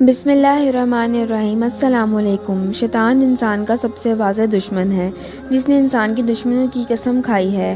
بسم اللہ الرحمن الرحیم۔ السلام علیکم۔ شیطان انسان کا سب سے واضح دشمن ہے۔ جس نے انسان کی دشمنوں کی قسم کھائی ہے،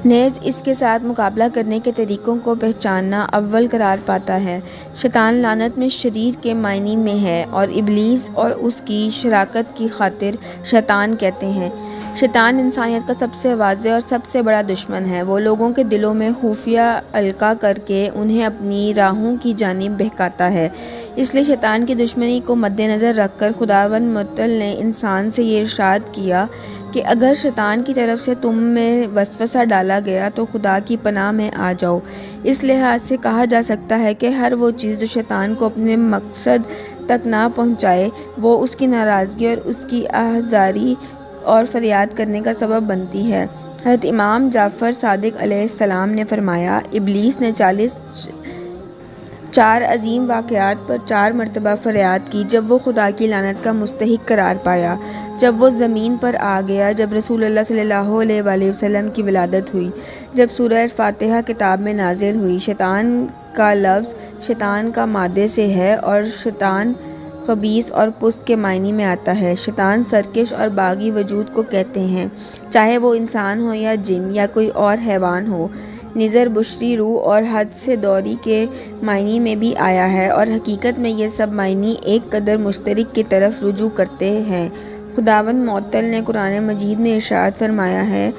نیز اس کے ساتھ مقابلہ کرنے کے طریقوں کو پہچاننا اول قرار پاتا ہے۔ شیطان لعنت میں شریر کے معنی میں ہے اور ابلیس اور اس کی شراکت کی خاطر شیطان کہتے ہیں۔ شیطان انسانیت کا سب سے واضح اور سب سے بڑا دشمن ہے۔ وہ لوگوں کے دلوں میں خفیہ القاء کر کے انہیں اپنی راہوں کی جانب بہکاتا ہے۔ اس لیے شیطان کی دشمنی کو مد نظر رکھ کر خداوند متعال نے انسان سے یہ ارشاد کیا کہ اگر شیطان کی طرف سے تم میں وسوسہ ڈالا گیا تو خدا کی پناہ میں آ جاؤ۔ اس لحاظ سے کہا جا سکتا ہے کہ ہر وہ چیز جو شیطان کو اپنے مقصد تک نہ پہنچائے وہ اس کی ناراضگی اور اس کی آہذاری اور فریاد کرنے کا سبب بنتی ہے۔ حضرت امام جعفر صادق علیہ السلام نے فرمایا، ابلیس نے 4 عظیم واقعات پر 4 مرتبہ فریاد کی جب وہ خدا کی لعنت کا مستحق قرار پایا۔ جب وہ زمین پر آ گیا، جب رسول اللہ صلی اللہ علیہ وآلہ وسلم کی ولادت ہوئی، جب سورہ فاتحہ کتاب میں نازل ہوئی۔ شیطان کا لفظ شیطان کا مادے سے ہے اور شیطان خبیث اور پست کے معنی میں آتا ہے۔ شیطان سرکش اور باغی وجود کو کہتے ہیں، چاہے وہ انسان ہو یا جن یا کوئی اور حیوان ہو۔ نظر بشری روح اور حد سے دوری کے معنی میں بھی آیا ہے اور حقیقت میں یہ سب معنی ایک قدر مشترک کی طرف رجوع کرتے ہیں۔ خداوند متعال نے قرآن مجید میں ارشاد فرمایا ہے،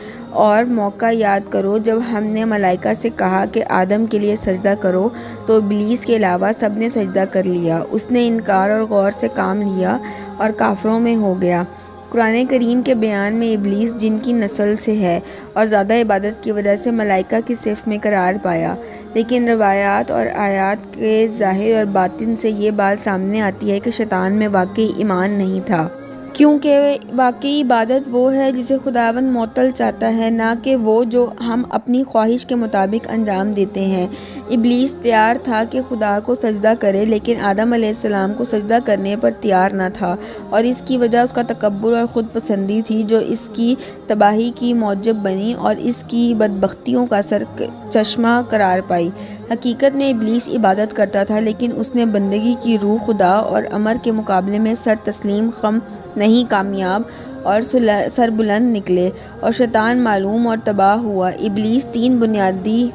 اور موقع یاد کرو جب ہم نے ملائکہ سے کہا کہ آدم کے لیے سجدہ کرو تو ابلیس کے علاوہ سب نے سجدہ کر لیا۔ اس نے انکار اور غور سے کام لیا اور کافروں میں ہو گیا۔ قرآن کریم کے بیان میں ابلیس جن کی نسل سے ہے اور زیادہ عبادت کی وجہ سے ملائکہ کی صف میں قرار پایا، لیکن روایات اور آیات کے ظاہر اور باطن سے یہ بات سامنے آتی ہے کہ شیطان میں واقعی ایمان نہیں تھا، کیونکہ واقعی عبادت وہ ہے جسے خداوند متعال چاہتا ہے، نہ کہ وہ جو ہم اپنی خواہش کے مطابق انجام دیتے ہیں۔ ابلیس تیار تھا کہ خدا کو سجدہ کرے، لیکن آدم علیہ السلام کو سجدہ کرنے پر تیار نہ تھا، اور اس کی وجہ اس کا تکبر اور خود پسندی تھی جو اس کی تباہی کی موجب بنی اور اس کی بدبختیوں کا سرچشمہ قرار پائی۔ حقیقت میں ابلیس عبادت کرتا تھا، لیکن اس نے بندگی کی روح خدا اور امر کے مقابلے میں سر تسلیم خم نہیں کامیاب اور سربلند نکلے، اور شیطان معلوم اور تباہ ہوا۔ ابلیس 3 بنیادی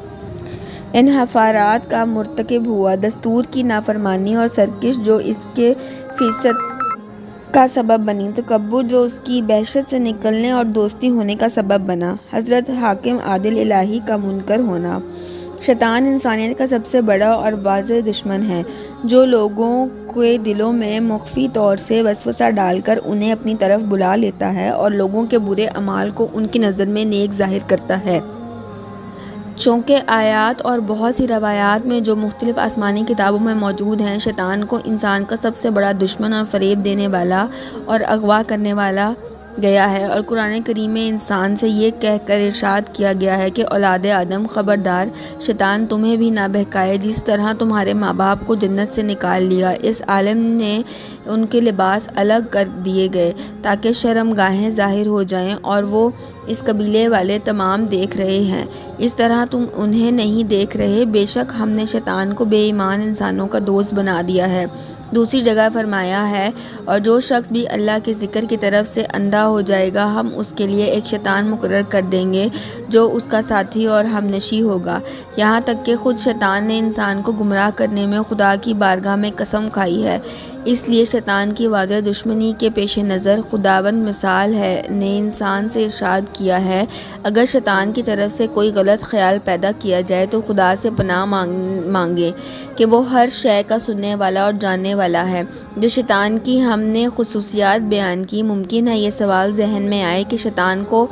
انحرافات کا مرتکب ہوا: دستور کی نافرمانی اور سرکش جو اس کے فسق کا سبب بنی، تکبر جو اس کی بحثت سے نکلنے اور دوستی ہونے کا سبب بنا، حضرت حاکم عادل الہی کا منکر ہونا۔ شیطان انسانیت کا سب سے بڑا اور واضح دشمن ہے، جو لوگوں کے دلوں میں مخفی طور سے وسوسہ ڈال کر انہیں اپنی طرف بلا لیتا ہے اور لوگوں کے برے اعمال کو ان کی نظر میں نیک ظاہر کرتا ہے۔ چونکہ آیات اور بہت سی روایات میں جو مختلف آسمانی کتابوں میں موجود ہیں، شیطان کو انسان کا سب سے بڑا دشمن اور فریب دینے والا اور اغوا کرنے والا گیا ہے، اور قرآن کریم میں انسان سے یہ کہہ کر ارشاد کیا گیا ہے کہ اولاد آدم، خبردار شیطان تمہیں بھی نہ بہکائے جس طرح تمہارے ماں باپ کو جنت سے نکال لیا۔ اس عالم نے ان کے لباس الگ کر دیے گئے تاکہ شرم گاہیں ظاہر ہو جائیں، اور وہ اس قبیلے والے تمام دیکھ رہے ہیں، اس طرح تم انہیں نہیں دیکھ رہے۔ بے شک ہم نے شیطان کو بے ایمان انسانوں کا دوست بنا دیا ہے۔ دوسری جگہ فرمایا ہے، اور جو شخص بھی اللہ کے ذکر کی طرف سے اندھا ہو جائے گا ہم اس کے لیے ایک شیطان مقرر کر دیں گے جو اس کا ساتھی اور ہمنشین ہوگا۔ یہاں تک کہ خود شیطان نے انسان کو گمراہ کرنے میں خدا کی بارگاہ میں قسم کھائی ہے۔ اس لیے شیطان کی واضح دشمنی کے پیش نظر خداوند متعال نے انسان سے ارشاد کیا ہے، اگر شیطان کی طرف سے کوئی غلط خیال پیدا کیا جائے تو خدا سے پناہ مانگے کہ وہ ہر شے کا سننے والا اور جاننے والا ہے۔ جو شیطان کی ہم نے خصوصیات بیان کی، ممکن ہے یہ سوال ذہن میں آئے کہ شیطان کو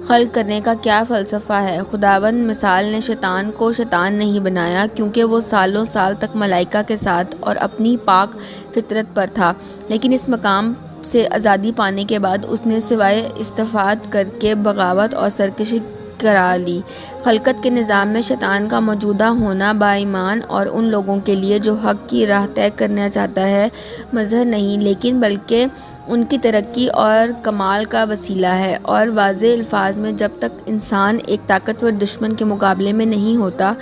خلق کرنے کا کیا فلسفہ ہے۔ خداوند متعال نے شیطان کو شیطان نہیں بنایا، کیونکہ وہ سالوں سال تک ملائکہ کے ساتھ اور اپنی پاک فطرت پر تھا، لیکن اس مقام سے آزادی پانے کے بعد اس نے سوائے استفاد کر کے بغاوت اور سرکشی کرا لی۔ خلقت کے نظام میں شیطان کا موجودہ ہونا با ایمان اور ان لوگوں کے لیے جو حق کی راہ طے کرنا چاہتا ہے مظہر نہیں، لیکن بلکہ ان کی ترقی اور کمال کا وسیلہ ہے۔ اور واضح الفاظ میں جب تک انسان ایک طاقتور دشمن کے مقابلے میں نہیں ہوتا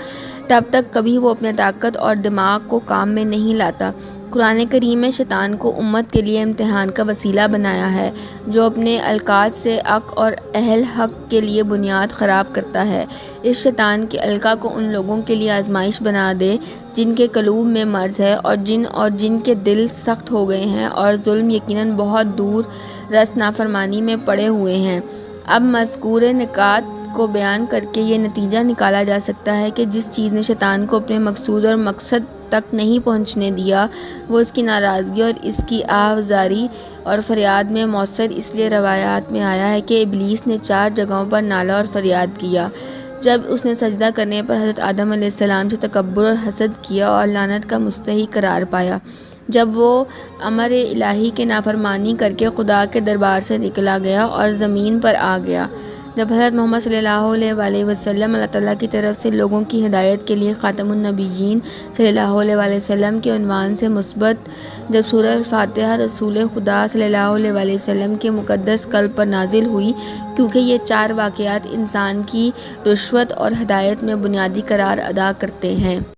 تب تک کبھی وہ اپنے طاقت اور دماغ کو کام میں نہیں لاتا۔ قرآن کریم میں شیطان کو امت کے لیے امتحان کا وسیلہ بنایا ہے، جو اپنے القاء سے حق اور اہل حق کے لیے بنیاد خراب کرتا ہے۔ اس شیطان کے القاء کو ان لوگوں کے لیے آزمائش بنا دے جن کے قلوب میں مرض ہے اور جن کے دل سخت ہو گئے ہیں اور ظلم یقیناً بہت دور رس نافرمانی میں پڑے ہوئے ہیں۔ اب مذکور نکات کو بیان کر کے یہ نتیجہ نکالا جا سکتا ہے کہ جس چیز نے شیطان کو اپنے مقصود اور مقصد تک نہیں پہنچنے دیا، وہ اس کی ناراضگی اور اس کی آہذاری اور فریاد میں مؤثر۔ اس لیے روایات میں آیا ہے کہ ابلیس نے 4 جگہوں پر نالا اور فریاد کیا۔ جب اس نے سجدہ کرنے پر حضرت آدم علیہ السلام سے تکبر اور حسد کیا اور لعنت کا مستحق قرار پایا، جب وہ امر الہی کے نافرمانی کر کے خدا کے دربار سے نکلا گیا اور زمین پر آ گیا، جب حضرت محمد صلی اللہ علیہ وآلہ وسلم اللہ تعالیٰ کی طرف سے لوگوں کی ہدایت کے لیے خاتم النبیین صلی اللہ علیہ وآلہ وسلم کے عنوان سے مثبت، جب سورہ الفاتحہ رسول خدا صلی اللہ علیہ وآلہ وسلم کے مقدس قلب پر نازل ہوئی، کیونکہ یہ 4 واقعات انسان کی رشوت اور ہدایت میں بنیادی کردار ادا کرتے ہیں۔